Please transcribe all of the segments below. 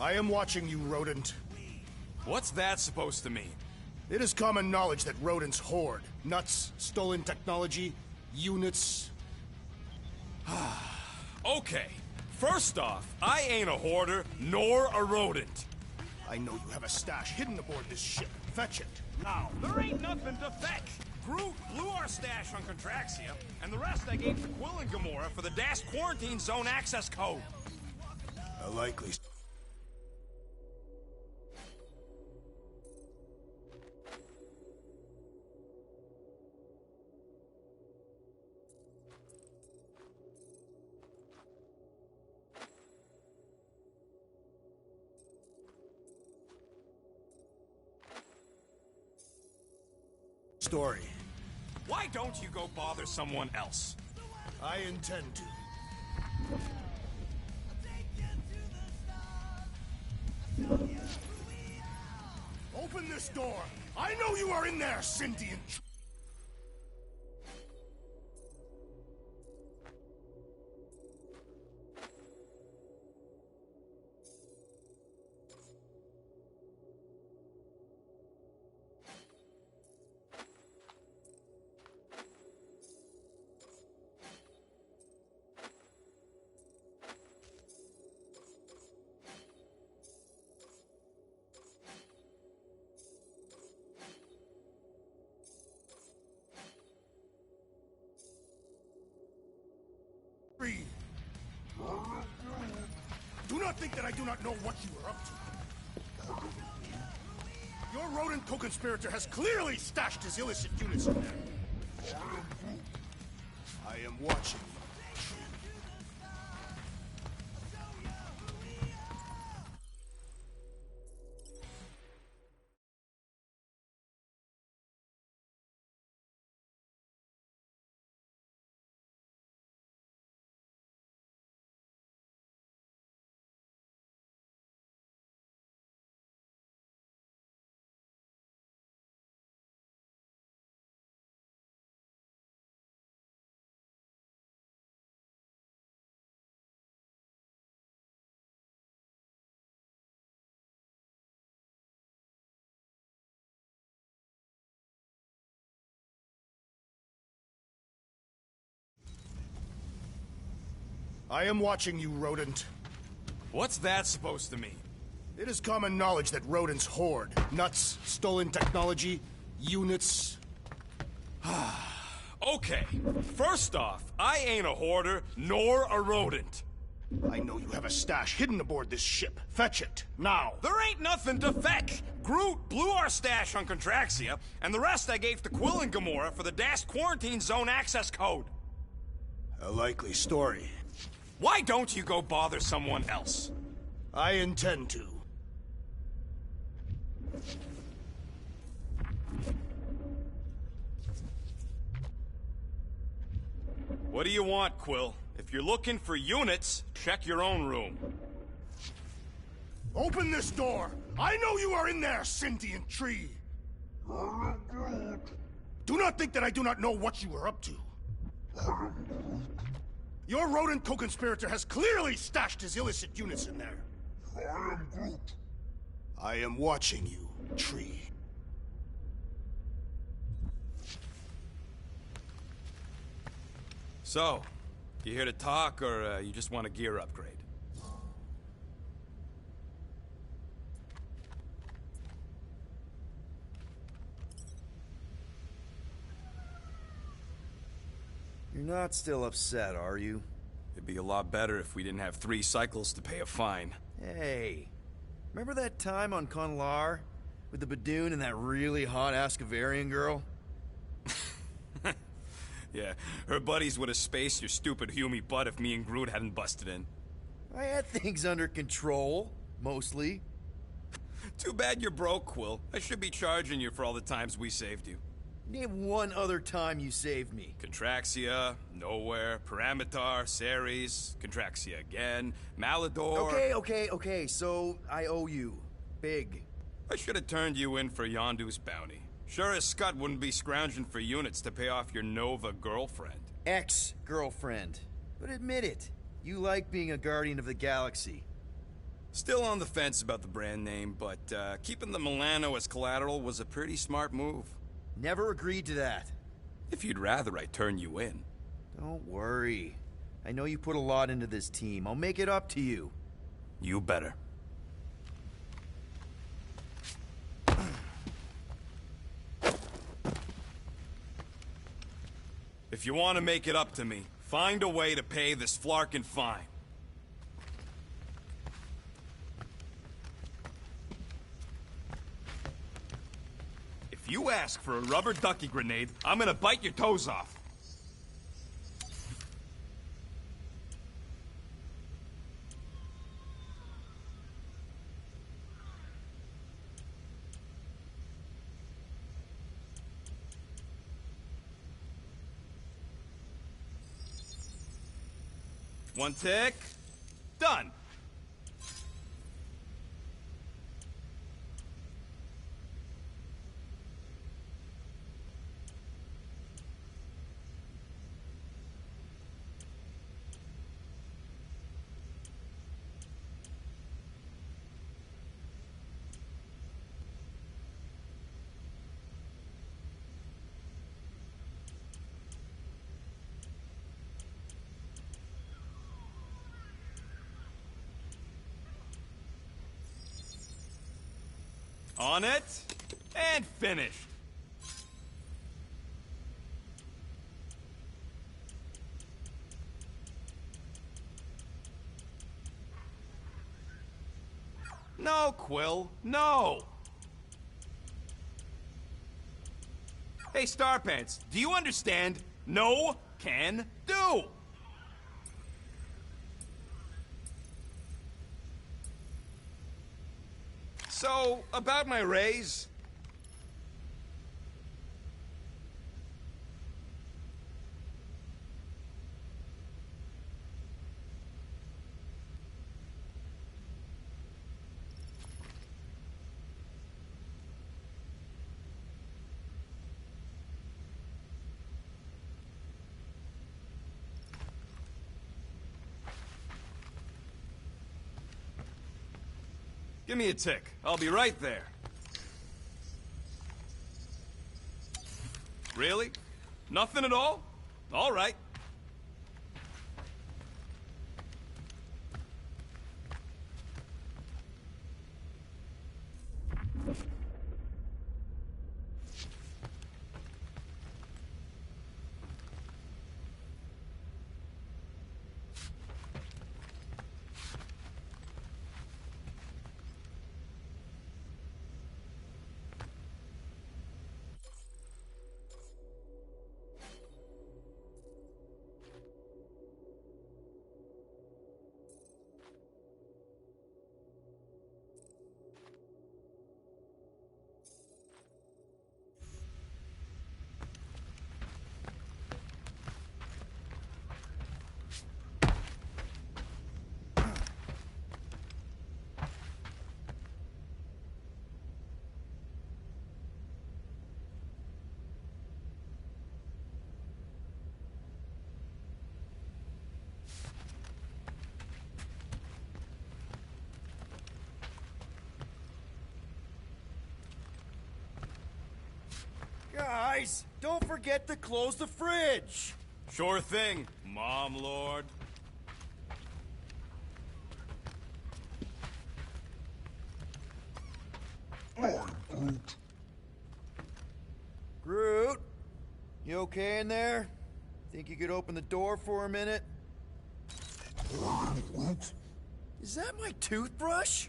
I am watching you, rodent. What's that supposed to mean? It is common knowledge that rodents hoard nuts, stolen technology, units. Okay, first off, I ain't a hoarder nor a rodent. I know you have a stash hidden aboard this ship. Fetch it, now. There ain't nothing to fetch. Groot blew our stash on Contraxia, and the rest I gave to Quill and Gamora for the DAS Quarantine Zone access code. A likely... story. Why don't you go bother someone else? I intend to. Open this door! I know you are in there, sentient... Do not think that I do not know what you are up to. Your rodent co-conspirator has clearly stashed his illicit units in there. I am watching you. I am watching you, rodent. What's that supposed to mean? It is common knowledge that rodents hoard nuts, stolen technology, units. Okay, first off, I ain't a hoarder nor a rodent. I know you have a stash hidden aboard this ship. Fetch it, now. There ain't nothing to fetch. Groot blew our stash on Contraxia, and the rest I gave to Quill and Gamora for the DAS Quarantine Zone access code. A likely story. Why don't you go bother someone else? I intend to. What do you want, Quill? If you're looking for units, check your own room. Open this door! I know you are in there, sentient tree! Do not think that I do not know what you are up to. Your rodent co-conspirator has clearly stashed his illicit units in there. I am Groot. I am watching you, tree. So, you here to talk, or you just want a gear upgrade? You're not still upset, are you? It'd be a lot better if we didn't have 3 cycles to pay a fine. Hey, remember that time on Conlar? With the Badoon and that really hot Ascavarian girl? Yeah, her buddies would have spaced your stupid Humy butt if me and Groot hadn't busted in. I had things under control, mostly. Too bad you're broke, Quill. I should be charging you for all the times we saved you. Name one other time you saved me. Contraxia, Nowhere, Paramitar, Ceres, Contraxia again, Malador... Okay, so I owe you. Big. I should have turned you in for Yondu's bounty. Sure as Scott wouldn't be scrounging for units to pay off your Nova girlfriend. Ex-girlfriend. But admit it, you like being a Guardian of the Galaxy. Still on the fence about the brand name, but keeping the Milano as collateral was a pretty smart move. Never agreed to that. If you'd rather I turn you in. Don't worry. I know you put a lot into this team. I'll make it up to you. You better. If you want to make it up to me, find a way to pay this Flarkin fine. If you ask for a rubber ducky grenade, I'm gonna bite your toes off. One tick. Done. On it, and finished. No, Quill, no! Hey, Starpants, do you understand? No can do! So, about my raise... Give me a tick. I'll be right there. Really? Nothing at all? All right. Guys, don't forget to close the fridge! Sure thing, Mom Lord. Groot, you okay in there? Think you could open the door for a minute? Is that my toothbrush?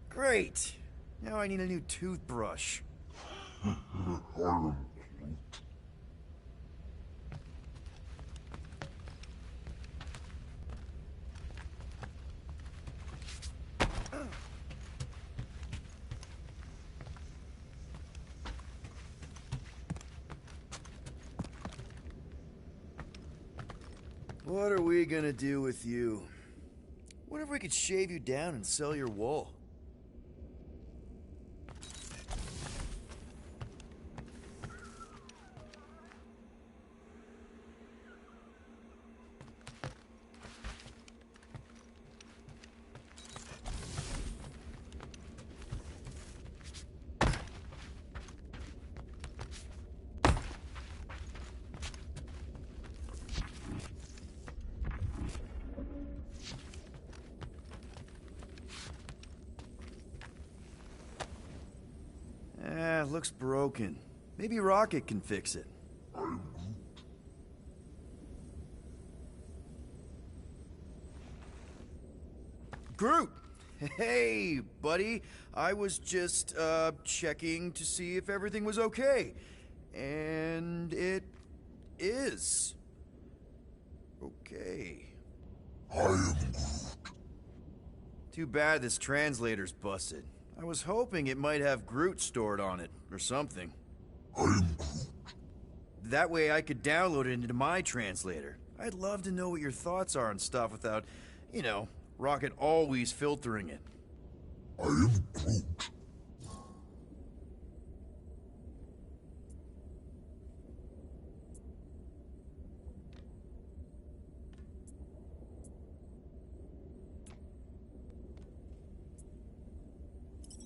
Great. Now I need a new toothbrush. What are we gonna do with you? What if we could shave you down and sell your wool? looks broken. Maybe Rocket can fix it. Groot! Hey, buddy. I was just, checking to see if everything was okay. And it is. Okay. I am Groot. Too bad this translator's busted. I was hoping it might have Groot stored on it, or something. I am Groot. That way I could download it into my translator. I'd love to know what your thoughts are on stuff without, you know, Rocket always filtering it. I am Groot.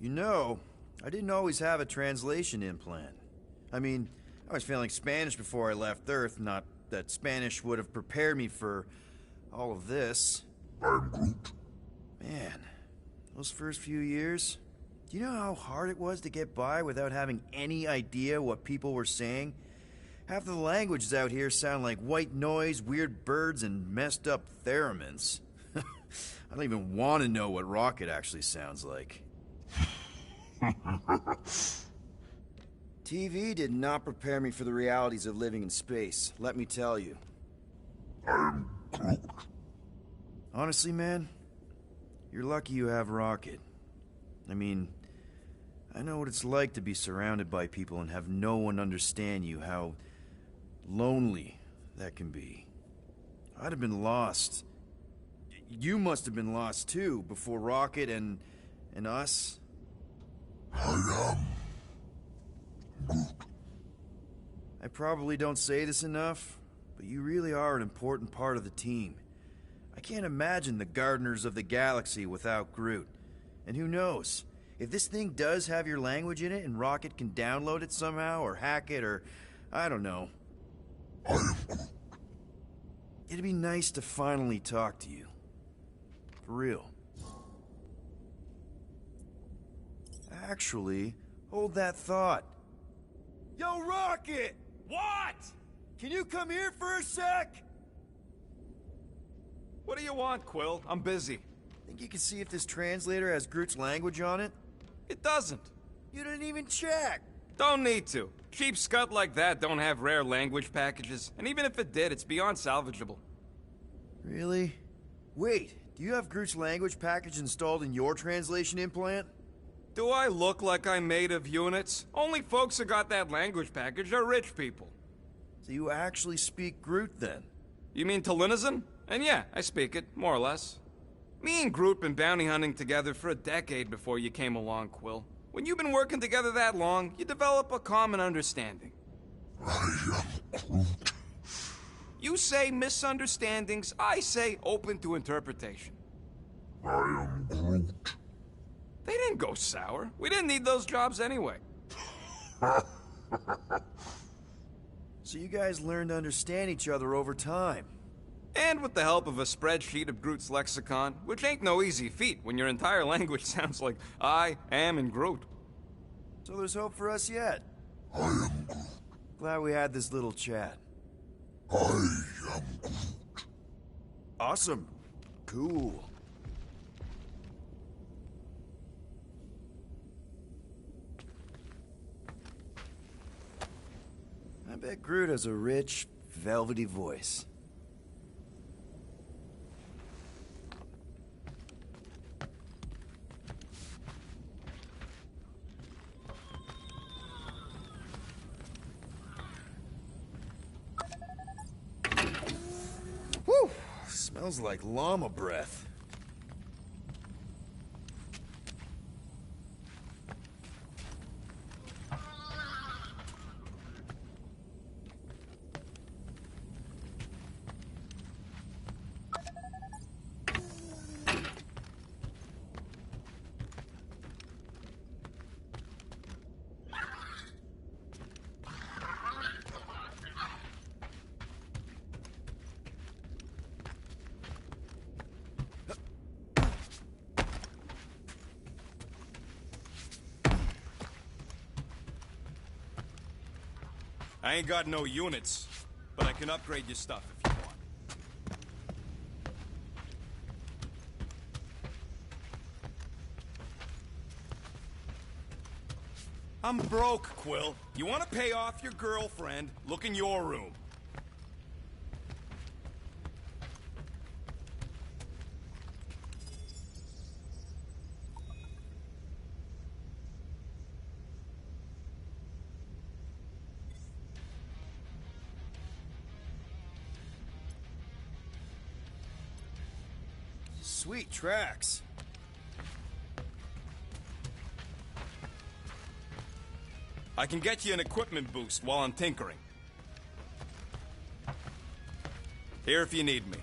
You know, I didn't always have a translation implant. I mean, I was failing Spanish before I left Earth, not that Spanish would have prepared me for all of this. I am Groot. Man, those first few years, do you know how hard it was to get by without having any idea what people were saying? Half of the languages out here sound like white noise, weird birds, and messed up theremins. I don't even want to know what Rocket actually sounds like. TV did not prepare me for the realities of living in space, let me tell you. I am Groot. Honestly, man, you're lucky you have Rocket. I mean, I know what it's like to be surrounded by people and have no one understand you, how lonely that can be. I'd have been lost. You must have been lost too, before Rocket and us. I am Groot. I probably don't say this enough, but you really are an important part of the team. I can't imagine the Gardeners of the Galaxy without Groot. And who knows, if this thing does have your language in it and Rocket can download it somehow or hack it or, I don't know. I am Groot. It'd be nice to finally talk to you. For real. Actually, hold that thought. Yo, Rocket! What? Can you come here for a sec? What do you want, Quill? I'm busy. Think you can see if this translator has Groot's language on it? It doesn't. You didn't even check! Don't need to. Cheap scut like that don't have rare language packages, and even if it did, it's beyond salvageable. Really? Wait, do you have Groot's language package installed in your translation implant? Do I look like I'm made of units? Only folks who got that language package are rich people. So you actually speak Groot then? You mean Talinisan? And yeah, I speak it, more or less. Me and Groot been bounty hunting together for a decade before you came along, Quill. When you've been working together that long, you develop a common understanding. I am Groot. You say misunderstandings, I say open to interpretation. I am Groot. They didn't go sour. We didn't need those jobs anyway. So you guys learned to understand each other over time. And with the help of a spreadsheet of Groot's lexicon, which ain't no easy feat when your entire language sounds like I am in Groot. So there's hope for us yet. I am Groot. Glad we had this little chat. I am Groot. Awesome. Cool. I bet Groot has a rich, velvety voice. Whew! Smells like llama breath. I ain't got no units, but I can upgrade your stuff if you want. I'm broke, Quill. You want to pay off your girlfriend? Look in your room. Sweet tracks. I can get you an equipment boost while I'm tinkering. Here if you need me.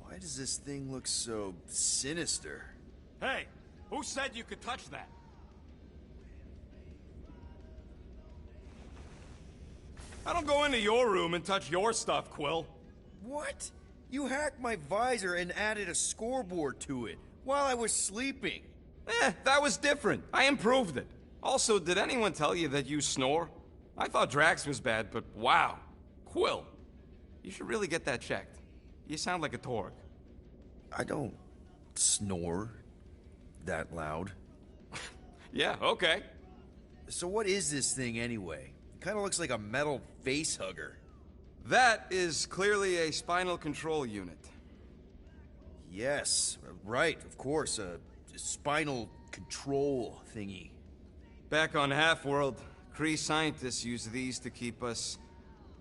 Why does this thing look so sinister? Hey, who said you could touch that? I don't go into your room and touch your stuff, Quill. What? You hacked my visor and added a scoreboard to it while I was sleeping. That was different. I improved it. Also, did anyone tell you that you snore? I thought Drax was bad, but wow. Quill, you should really get that checked. You sound like a Torg. I don't snore that loud. Yeah, okay. So what is this thing anyway? It kind of looks like a metal face hugger. That is clearly a spinal control unit. Yes, right, of course, a spinal control thingy. Back on Half-World, Kree scientists use these to keep us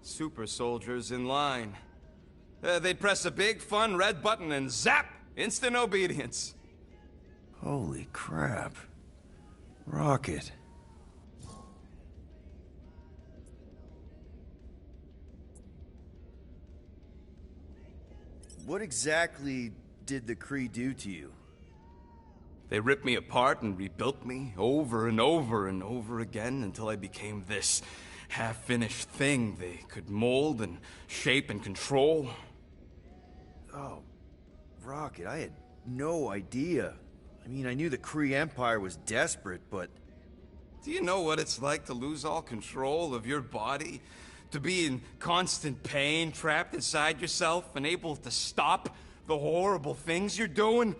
super soldiers in line. They'd press a big, fun red button and zap! Instant obedience. Holy crap. Rocket. What exactly did the Kree do to you? They ripped me apart and rebuilt me over and over and over again until I became this half-finished thing they could mold and shape and control. Oh, Rocket, I had no idea. I mean, I knew the Kree Empire was desperate, but... Do you know what it's like to lose all control of your body? To be in constant pain, trapped inside yourself, unable to stop the horrible things you're doing?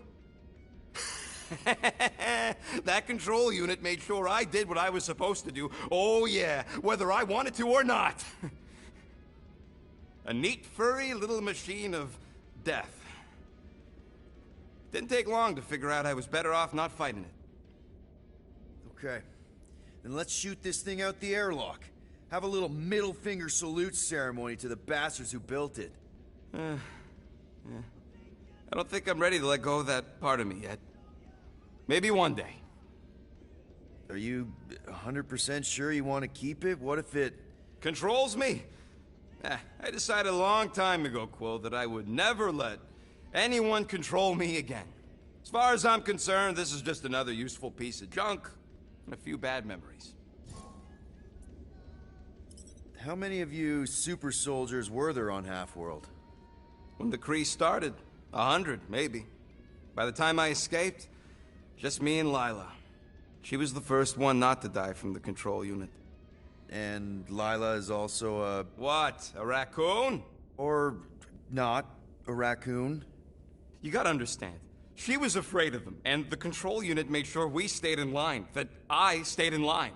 That control unit made sure I did what I was supposed to do. Oh yeah, whether I wanted to or not. A neat, furry little machine of death. Didn't take long to figure out I was better off not fighting it. Okay. Then let's shoot this thing out the airlock. Have a little middle finger salute ceremony to the bastards who built it. Yeah. I don't think I'm ready to let go of that part of me yet. Maybe one day. Are you 100% sure you want to keep it? What if it... Controls me? I decided a long time ago, Quill, that I would never let anyone control me again. As far as I'm concerned, this is just another useful piece of junk and a few bad memories. How many of you super soldiers were there on Half-World? When the Kree started, 100, maybe. By the time I escaped, just me and Lila. She was the first one not to die from the control unit. And Lila is also a... What? A raccoon? Or not a raccoon? You gotta understand. She was afraid of them, and the control unit made sure we stayed in line, that I stayed in line.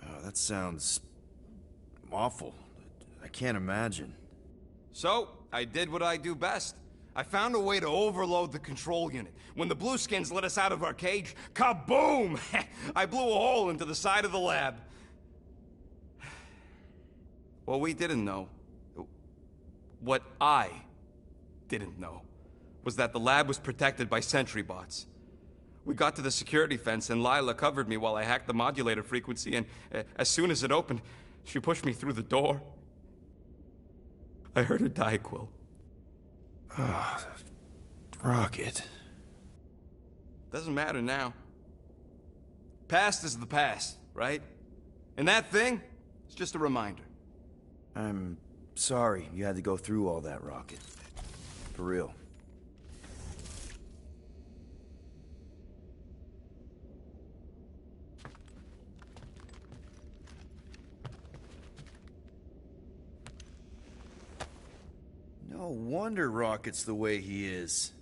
Oh, that sounds... awful. I can't imagine. So, I did what I do best. I found a way to overload the control unit. When the Blueskins let us out of our cage, kaboom! I blew a hole into the side of the lab. What we didn't know, what I didn't know, was that the lab was protected by sentry bots. We got to the security fence, and Lila covered me while I hacked the modulator frequency, and as soon as it opened, she pushed me through the door. I heard her die, Quill. Ah, Rocket. Doesn't matter now. Past is the past, right? And that thing, it's just a reminder. I'm sorry you had to go through all that, Rocket. For real. No wonder Rocket's the way he is.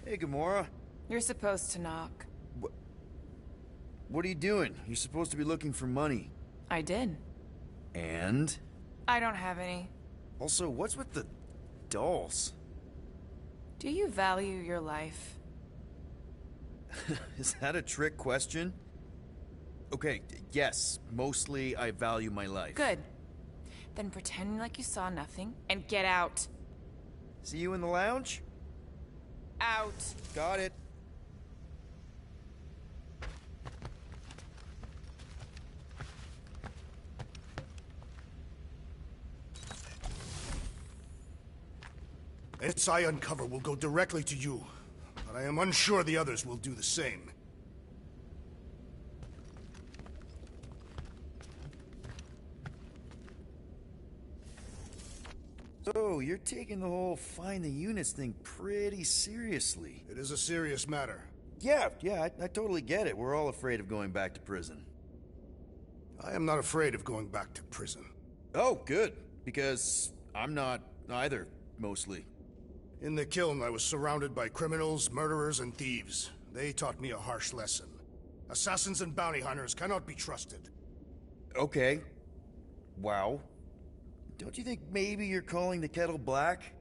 Hey, Gamora. You're supposed to knock. What are you doing? You're supposed to be looking for money. I did. And? I don't have any. Also, what's with the dolls? Do you value your life? Is that a trick question? Okay, yes, mostly I value my life. Good. Then pretend like you saw nothing and get out. See you in the lounge? Out. Got it. Its I uncover will go directly to you, but I am unsure the others will do the same. So, you're taking the whole find the units thing pretty seriously. It is a serious matter. Yeah, I totally get it. We're all afraid of going back to prison. I am not afraid of going back to prison. Oh, good. Because I'm not either, mostly. In the kiln, I was surrounded by criminals, murderers, and thieves. They taught me a harsh lesson. Assassins and bounty hunters cannot be trusted. Okay. Wow. Don't you think maybe you're calling the kettle black?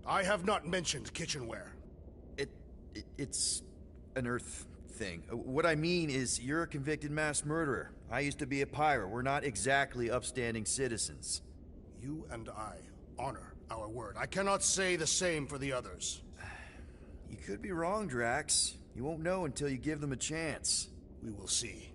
I have not mentioned kitchenware. It's an Earth thing. What I mean is, you're a convicted mass murderer. I used to be a pirate. We're not exactly upstanding citizens. You and I honor our word. I cannot say the same for the others. You could be wrong, Drax. You won't know until you give them a chance. We will see.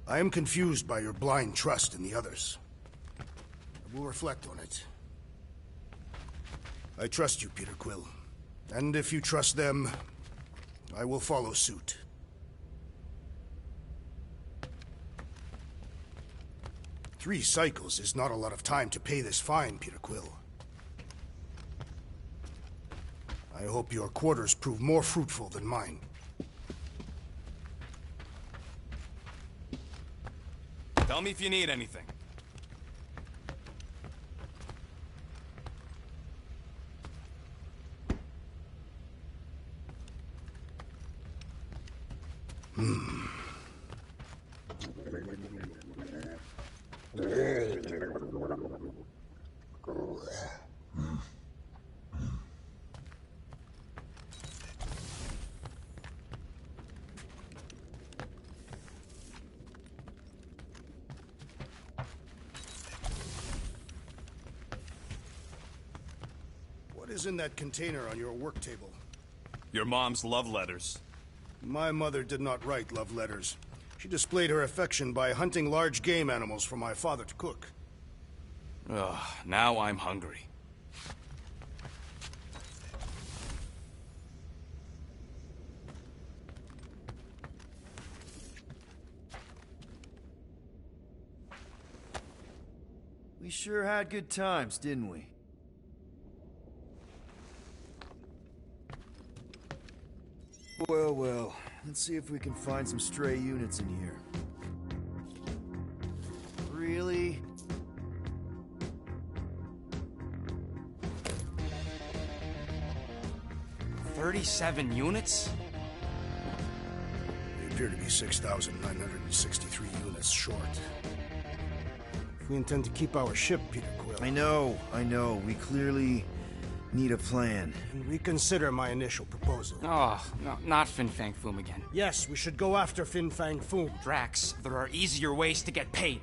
I am confused by your blind trust in the others. I will reflect on it. I trust you, Peter Quill. And if you trust them, I will follow suit. Three cycles is not a lot of time to pay this fine, Peter Quill. I hope your quarters prove more fruitful than mine. Tell me if you need anything. What is in that container on your work table? Your mom's love letters. My mother did not write love letters. She displayed her affection by hunting large game animals for my father to cook. Ugh, now I'm hungry. We sure had good times, didn't we? Well, well, let's see if we can find some stray units in here. Really? $37 units? We appear to be 6,963 units short. If we intend to keep our ship, Peter Quill... I know. We clearly need a plan. And reconsider my initial proposal. Oh, no, not Fin Fang Foom again. Yes, we should go after Fin Fang Foom. Drax, there are easier ways to get paid.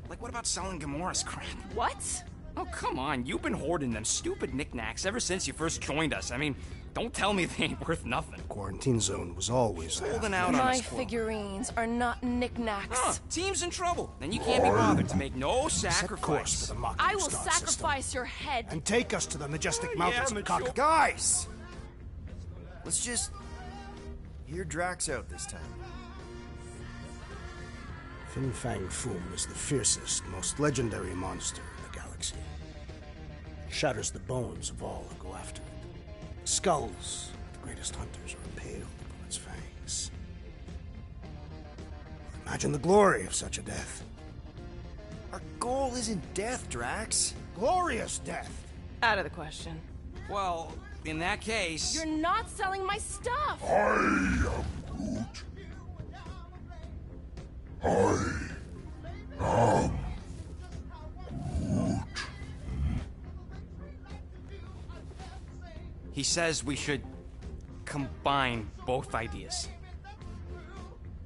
Like, what about selling Gamora's crap? What? Oh, come on. You've been hoarding them stupid knickknacks ever since you first joined us. I mean, don't tell me they ain't worth nothing. Quarantine zone was always there. Holding out on My us, Quill. figurines are not knickknacks. Team's in trouble. Then you can't be bothered to make no Set course sacrifice. for the Mocking I will Star sacrifice system. your head. And take us to the majestic mountains of Kaka. Guys! Let's just hear Drax out this time. Fin Fang Foom is the fiercest, most legendary monster in the galaxy. It shatters the bones of all who go after it. Skulls of the greatest hunters are impaled upon its fangs. Imagine the glory of such a death. Our goal isn't death, Drax. Glorious death! Out of the question. Well, in that case... You're not selling my stuff! I am Groot. I am Groot. He says we should combine both ideas.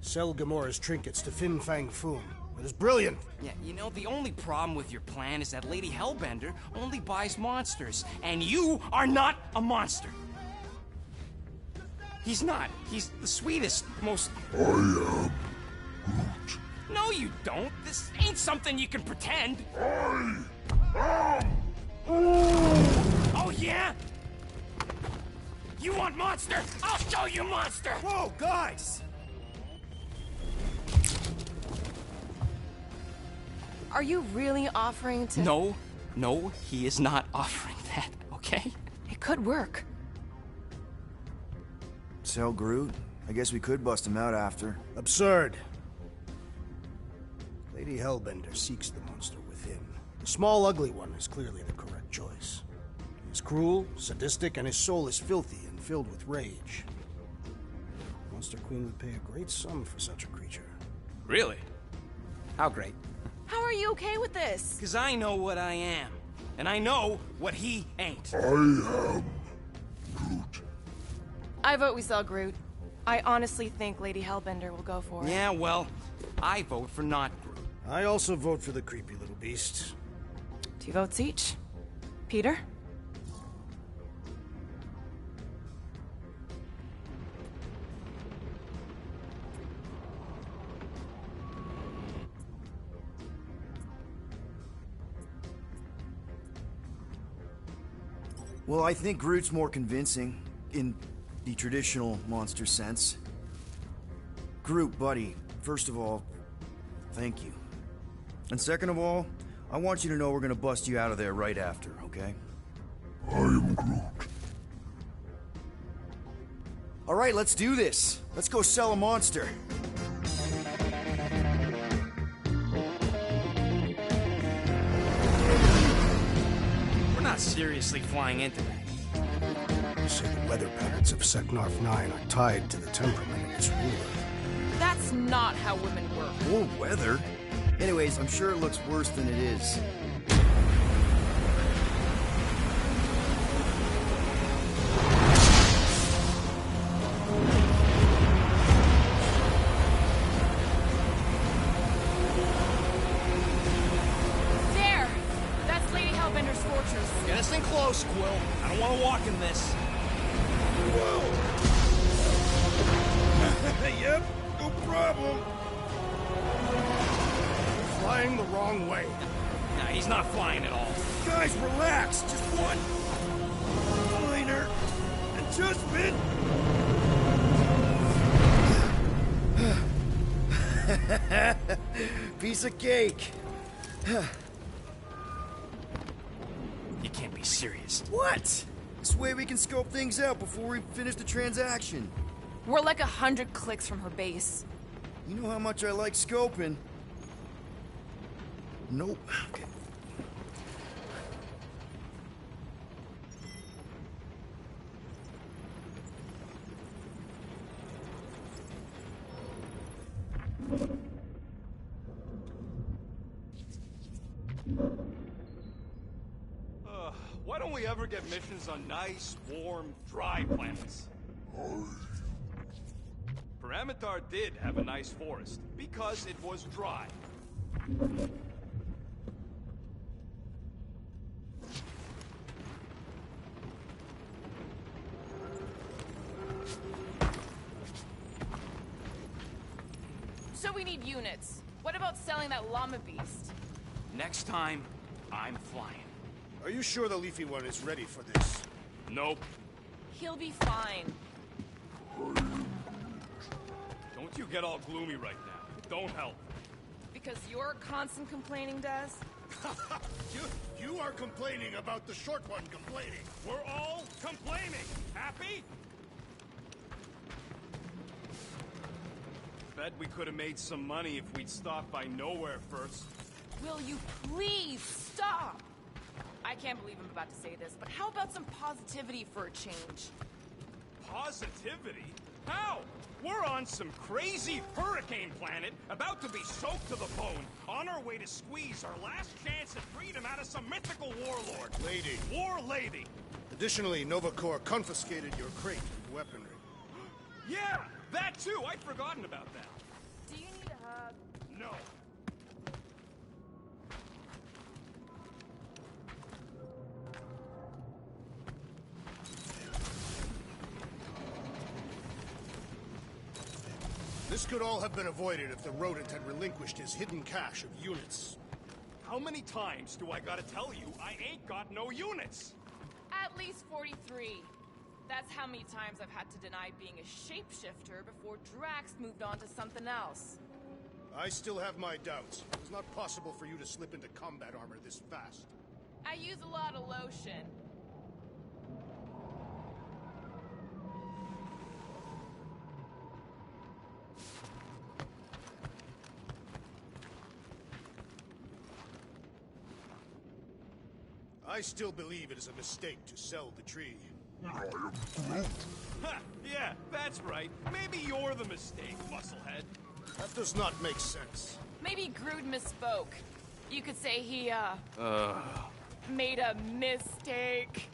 Sell Gamora's trinkets to Fin Fang Foom. It is brilliant. Yeah, you know, the only problem with your plan is that Lady Hellbender only buys monsters, and you are not a monster. He's not. He's the sweetest, most... I am Groot. No, you don't. This ain't something you can pretend. Oh, yeah? You want monster? I'll show you monster! Whoa, guys! Are you really offering to... No, he is not offering that, okay? It could work. Sell Groot? I guess we could bust him out after. Absurd. Lady Hellbender seeks the monster within. The small, ugly one is clearly the correct choice. He is cruel, sadistic, and his soul is filthy and filled with rage. Monster Queen would pay a great sum for such a creature. Really? How great? How are you okay with this? Because I know what I am. And I know what he ain't. I am Groot. I vote we sell Groot. I honestly think Lady Hellbender will go for it. Yeah, well, I vote for not Groot. I also vote for the creepy little beast. 2 votes each. Peter? Well, I think Groot's more convincing, in the traditional monster sense. Groot, buddy, first of all, thank you. And second of all, I want you to know we're gonna bust you out of there right after, okay? I am Groot. Alright, let's do this. Let's go sell a monster. We're not seriously flying into that. You say the weather patterns of Seknarf 9 are tied to the temperament of its ruler. That's not how women work. Or weather. Anyways, I'm sure it looks worse than it is. There! That's Lady Hellbender's fortress. Get us in close, Quill. I don't want to walk in this. Whoa! No problem. Flying the wrong way. Nah, he's not flying at all. Guys, relax. Just one minor adjustment. Piece of cake. You can't be serious. What? This way we can scope things out before we finish the transaction. We're like 100 clicks from her base. You know how much I like scoping. Nope. Okay. Why don't we ever get missions on nice, warm, dry planets? Paramitar did have a nice forest, because it was dry. So we need units. What about selling that llama beast? Next time, I'm flying. Are you sure the Leafy One is ready for this? Nope. He'll be fine. Don't you get all gloomy right now. It don't help. Because you're constant complaining, Des? You are complaining about the short one complaining. We're all complaining. Happy? Bet we could have made some money if we'd stopped by Nowhere first. Will you please stop? I can't believe I'm about to say this, but how about some positivity for a change? Positivity? How? We're on some crazy hurricane planet, about to be soaked to the bone, on our way to squeeze our last chance at freedom out of some mythical warlord. Lady. War lady. Additionally, Nova Corps confiscated your crate with weaponry. Yeah, that too. I'd forgotten about that. Do you need a hug? No. This could all have been avoided if the rodent had relinquished his hidden cache of units. How many times do I gotta tell you I ain't got no units? At least 43. That's how many times I've had to deny being a shapeshifter before Drax moved on to something else. I still have my doubts. It was not possible for you to slip into combat armor this fast. I use a lot of lotion. I still believe it is a mistake to sell the tree. I am Groot. Ha! Yeah, that's right. Maybe you're the mistake, musclehead. That does not make sense. Maybe Groot misspoke. You could say he, made a mistake.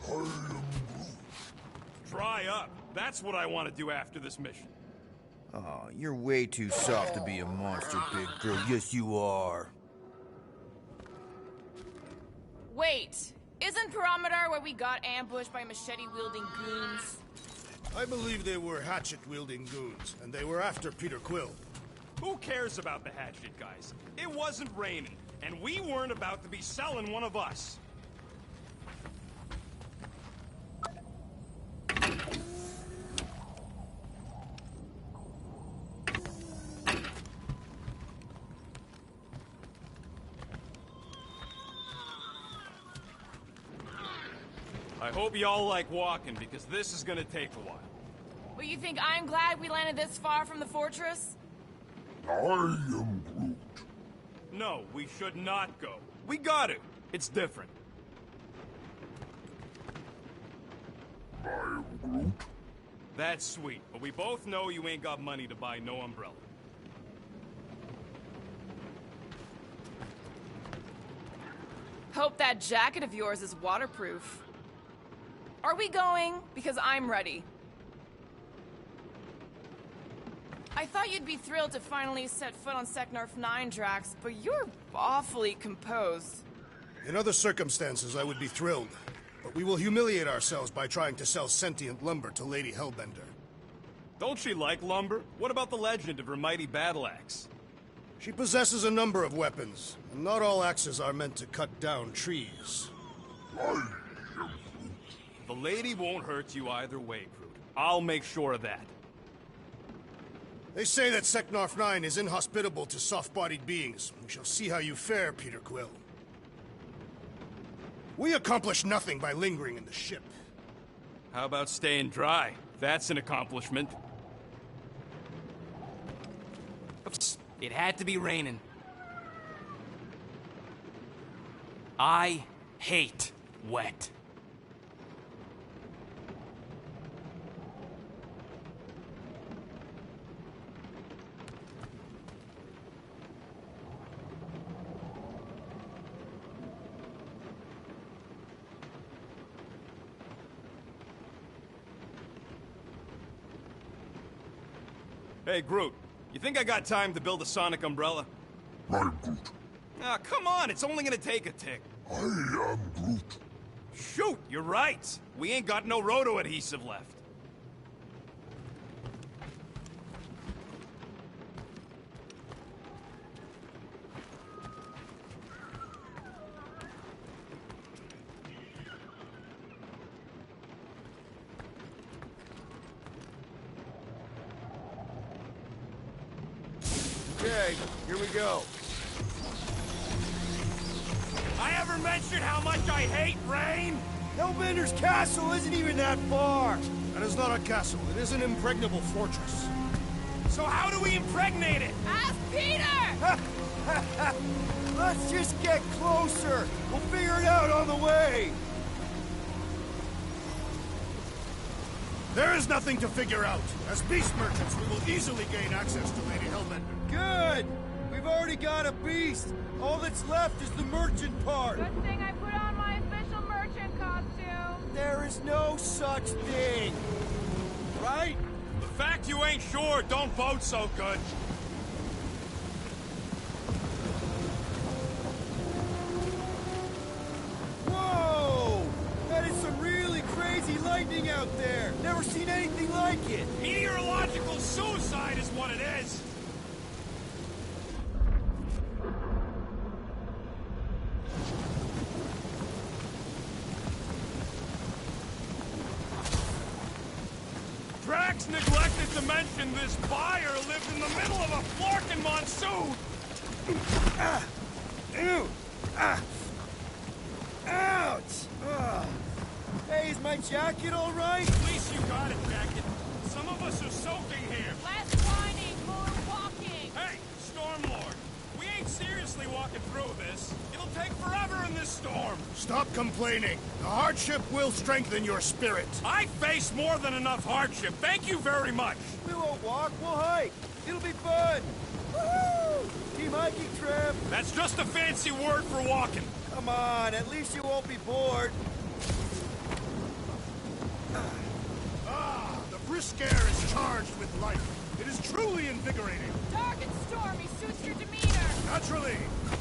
I am Groot. Dry up. That's what I want to do after this mission. Aw, you're way too soft to be a monster, big girl. Yes, you are. Wait, isn't Parameter where we got ambushed by machete-wielding goons? I believe they were hatchet-wielding goons, and they were after Peter Quill. Who cares about the hatchet guys? It wasn't raining, and we weren't about to be selling one of us. I hope y'all like walking, because this is gonna take a while. Well, you think I'm glad we landed this far from the fortress? I am Groot. No, we should not go. We got it. It's different. I am Groot. That's sweet, but we both know you ain't got money to buy no umbrella. Hope that jacket of yours is waterproof. Are we going? Because I'm ready. I thought you'd be thrilled to finally set foot on Seknarf 9, Drax, but you're awfully composed. In other circumstances, I would be thrilled. But we will humiliate ourselves by trying to sell sentient lumber to Lady Hellbender. Don't she like lumber? What about the legend of her mighty battle axe? She possesses a number of weapons, and not all axes are meant to cut down trees. The lady won't hurt you either way, Groot. I'll make sure of that. They say that Seknarf 9 is inhospitable to soft-bodied beings. We shall see how you fare, Peter Quill. We accomplish nothing by lingering in the ship. How about staying dry? That's an accomplishment. Oops. It had to be raining. I hate wet. Hey, Groot. You think I got time to build a sonic umbrella? I'm Groot. Ah, come on, it's only gonna take a tick. I am Groot. Shoot, you're right. We ain't got no roto adhesive left. Okay, here we go. I ever mentioned how much I hate rain? Hellbender's castle isn't even that far. That is not a castle. It is an impregnable fortress. So how do we impregnate it? Ask Peter! Let's just get closer. We'll figure it out on the way. There is nothing to figure out. As beast merchants, we will easily gain access to Lady Hellbender. Good. We've already got a beast. All that's left is the merchant part. Good thing I put on my official merchant costume. There is no such thing. Right? The fact you ain't sure don't bode so good. Whoa! That is some really crazy lightning out there. Never seen anything like it. Meteorological suicide is what it is. Drax neglected to mention this buyer lived in the middle of a Florkin monsoon. Ew! Ah! Ouch! Ugh. Hey, is my jacket all right? At least you got it, Jacket. Some of us are soaking here. Less whining, more walking. Hey, Stormlord. We ain't seriously walking through this. It'll take forever in this storm. Stop complaining. The hardship will strengthen your spirit. I face more than enough hardship. Thank you very much. We won't walk, we'll hike. It'll be fun. Woohoo! Team hiking trip. That's just a fancy word for walking. Come on, at least you won't be bored. Ah, the brisk air is charged with life. It is truly invigorating. Dark and stormy suits your demeanor. Naturally,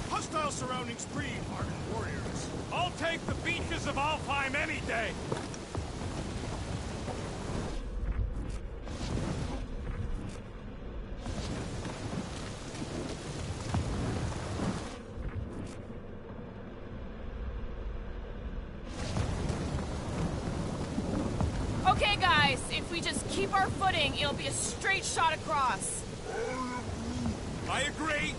hostile surroundings breed hardened warriors. I'll take the beaches of Alfheim any day. Okay, guys, if we just keep our footing, it'll be a straight shot across. I agree.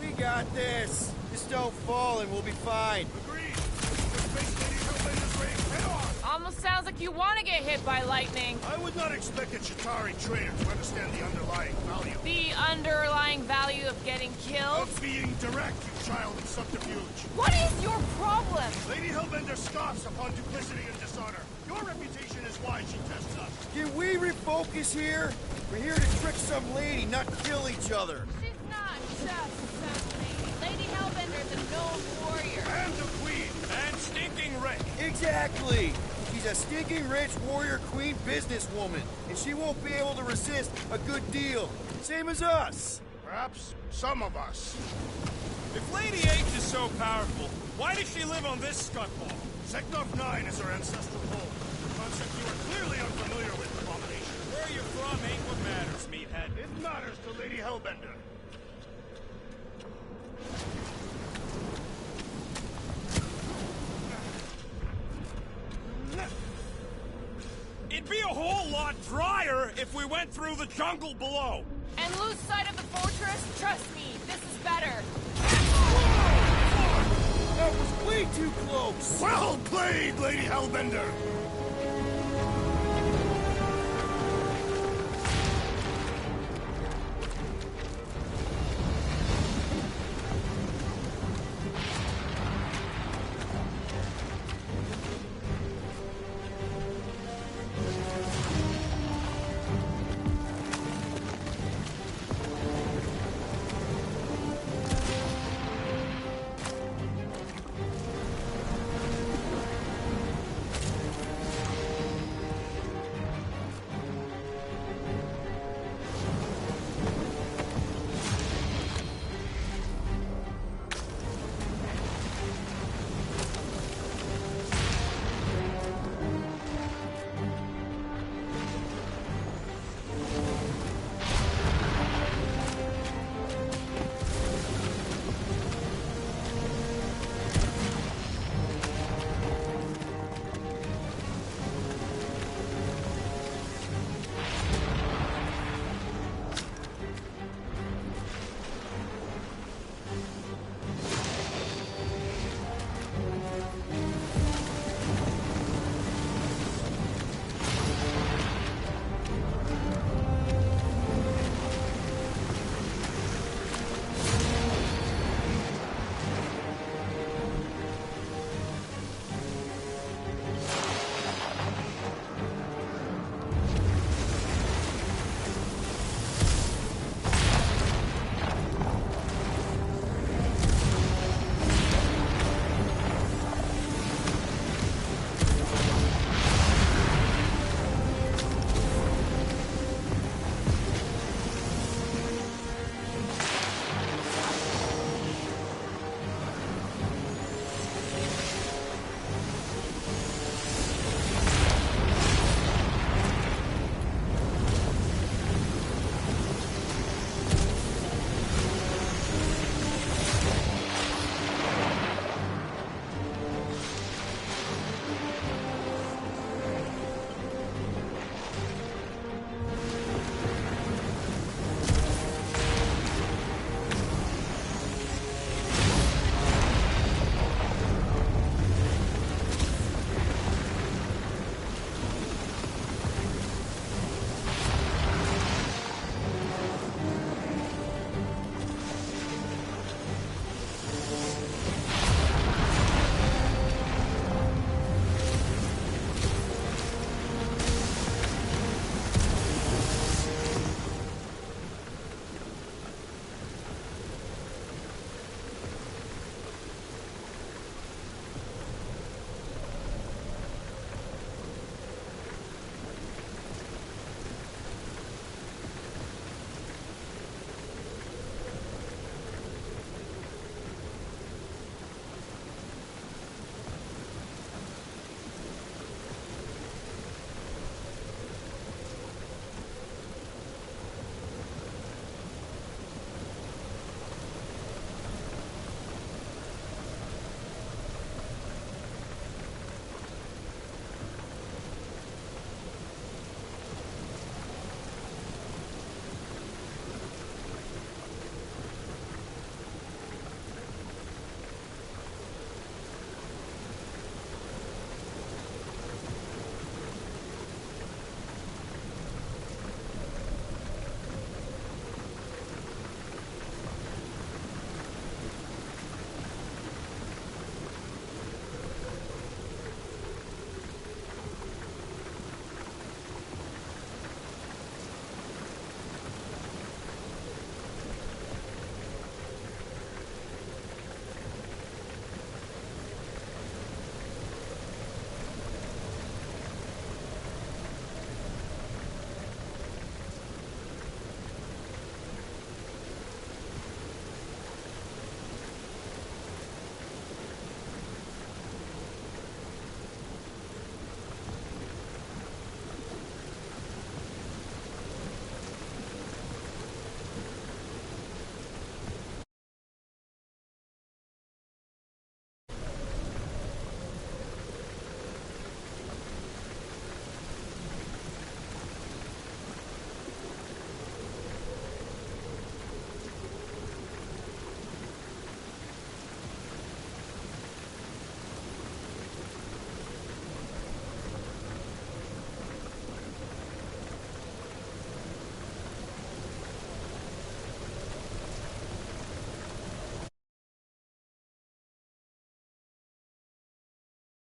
We got this. Just don't fall and we'll be fine. Agreed. Let's face Lady Hellbender's rage head on. Almost sounds like you want to get hit by lightning. I would not expect a Chitauri trader to understand the underlying value. The underlying value of getting killed? Of being direct, you child of subterfuge. What is your problem? Lady Hellbender scoffs upon duplicity and dishonor. Your reputation is why she tests us. Can we refocus here? We're here to trick some lady, not kill each other. She's not just some lady. Lady Hellbender's a known warrior. And the queen. And stinking rich. Exactly. She She's a stinking rich warrior queen businesswoman, and she won't be able to resist a good deal. Same as us. Perhaps some of us. If Lady H is so powerful, why does she live on this scuttball? Seknov 9 is her ancestral home. A concept you are clearly unfamiliar with, Abomination. Where you're from ain't what matters, meathead. It matters to Lady Hellbender. It'd be a whole lot drier if we went through the jungle below. And lose sight of the fortress? Trust me, this is better. That was way too close! Well played, Lady Hellbender!